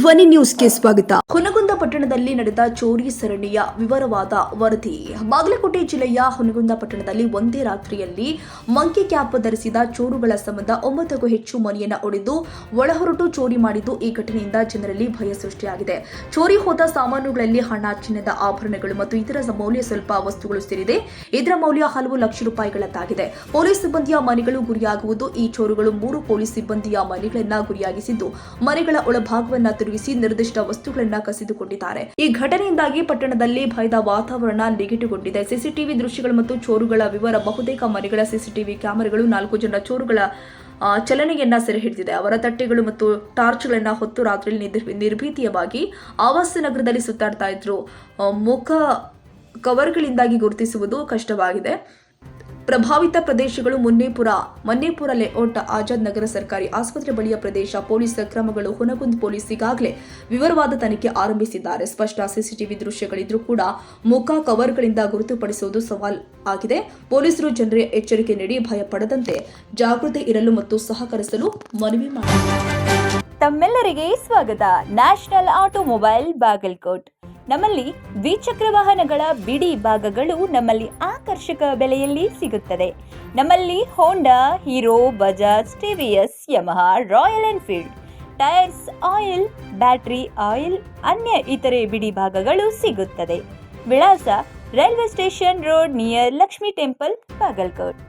ಧ್ವನಿ ನ್ಯೂಸ್ಗೆ ಸ್ವಾಗತ. ಹುನಗುಂದ ಪಟ್ಟಣದಲ್ಲಿ ನಡೆದ ಚೋರಿ ಸರಣಿಯ ವಿವರವಾದ ವರದಿ. ಬಾಗಲಕೋಟೆ ಜಿಲ್ಲೆಯ ಹುನಗುಂದ ಪಟ್ಟಣದಲ್ಲಿ ಒಂದೇ ರಾತ್ರಿಯಲ್ಲಿ ಮಂಕಿ ಕ್ಯಾಪ್ ಧರಿಸಿದ ಚೋರುಗಳ ಸಂಬಂಧ 9ಕ್ಕೂ ಹೆಚ್ಚು ಮನೆಯನ್ನ ಒಡೆದು ಒಳಹೊರಟು ಚೋರಿ ಮಾಡಿದ್ದು ಈ ಘಟನೆಯಿಂದ ಜನರಲ್ಲಿ ಭಯ ಸೃಷ್ಟಿಯಾಗಿದೆ. ಚೋರಿ ಹೋದ ಸಾಮಾನುಗಳಲ್ಲಿ ಹಣ, ಚಿನ್ನದ ಆಭರಣಗಳು ಮತ್ತು ಇತರ ಮೌಲ್ಯ ಸ್ವಲ್ಪ ವಸ್ತುಗಳು ಸೇರಿದೆ. ಇದರ ಮೌಲ್ಯ ಹಲವು ಲಕ್ಷ ರೂಪಾಯಿಗಳದ್ದಾಗಿದೆ. ಪೊಲೀಸ್ ಸಿಬ್ಬಂದಿಯ ಮನೆಗಳು ಗುರಿಯಾಗುವುದು. ಈ ಚೋರುಗಳು 3 ಪೊಲೀಸ್ ಸಿಬ್ಬಂದಿಯ ಮನೆಗಳನ್ನ ಗುರಿಯಾಗಿಸಿದ್ದು ಮನೆಗಳ ಒಳಭಾಗವನ್ನ ತಿರುಗಿಸಿ ನಿರ್ದಿಷ್ಟ ವಸ್ತುಗಳನ್ನ ಕಸಿದುಕೊಂಡಿದ್ದಾರೆ. ಈ ಘಟನೆಯಿಂದಾಗಿ ಪಟ್ಟಣದಲ್ಲಿ ಭಯದ ವಾತಾವರಣ ನಿಗದಿಗೊಂಡಿದೆ. ಸಿಸಿಟಿವಿ ದೃಶ್ಯಗಳು ಮತ್ತು ಚೋರುಗಳ ವಿವರ. ಬಹುತೇಕ ಮನೆಗಳ ಸಿಸಿಟಿವಿ ಕ್ಯಾಮೆರಾಗಳು 4 ಜನ ಚೋರುಗಳ ಚಲನೆಯನ್ನ ಸೆರೆ ಹಿಡಿದಿದೆ. ಅವರ ತಟ್ಟೆಗಳು ಮತ್ತು ಟಾರ್ಚ್ಗಳನ್ನ ಹೊತ್ತು ರಾತ್ರಿಯಲ್ಲಿ ನಿರ್ಭೀತಿಯವಾಗಿ ಆವಾಸ ನಗರದಲ್ಲಿ ಸುತ್ತಾಡ್ತಾ ಇದ್ರು. ಮುಖ ಕವರ್ಗಳಿಂದಾಗಿ ಗುರುತಿಸುವುದು ಕಷ್ಟವಾಗಿದೆ. ಪ್ರಭಾವಿತ ಪ್ರದೇಶಗಳು ಮನ್ನೇಪುರ ಲೇಔಟ್, ಆಜಾದ್ ನಗರ ಸರ್ಕಾರಿ ಆಸ್ಪತ್ರೆ ಬಳಿಯ ಪ್ರದೇಶ. ಪೊಲೀಸ್ ಕ್ರಮಗಳು. ಹುನಗುಂದ ಪೊಲೀಸ್ ಈಗಾಗಲೇ ವಿವರವಾದ ತನಿಖೆ ಆರಂಭಿಸಿದ್ದಾರೆ. ಸ್ಪಷ್ಟ ಸಿಸಿಟಿವಿ ದೃಶ್ಯಗಳಿದ್ರೂ ಕೂಡ ಮುಖ ಕವರ್ಗಳಿಂದ ಗುರುತುಪಡಿಸುವುದು ಸವಾಲ್ ಆಗಿದೆ. ಪೊಲೀಸರು ಜನರಿಗೆ ಎಚ್ಚರಿಕೆ ನೀಡಿ ಭಯ ಪಡದಂತೆ ಜಾಗೃತಿ ಇರಲು ಮತ್ತು ಸಹಕರಿಸಲು ಮನವಿ ಮಾಡಿದ್ದಾರೆ. ತಮ್ಮೆಲ್ಲರಿಗೆ ಸ್ವಾಗತ. National automobile Bagalkot. ನಮ್ಮಲ್ಲಿ ದ್ವಿಚಕ್ರ ವಾಹನಗಳ ಬಿಡಿ ಭಾಗಗಳು ನಮ್ಮಲ್ಲಿ ಆಕರ್ಷಕ ಬೆಲೆಯಲ್ಲಿ ಸಿಗುತ್ತದೆ. ನಮ್ಮಲ್ಲಿ Honda, Hero, Bajaj, TVS, Yamaha, Royal Enfield, tyres, oil, battery oil, ಅನ್ಯ ಇತರೆ ಬಿಡಿ ಭಾಗಗಳು ಸಿಗುತ್ತದೆ. ವಿಳಾಸ: railway station road near Lakshmi temple, Bagalkot.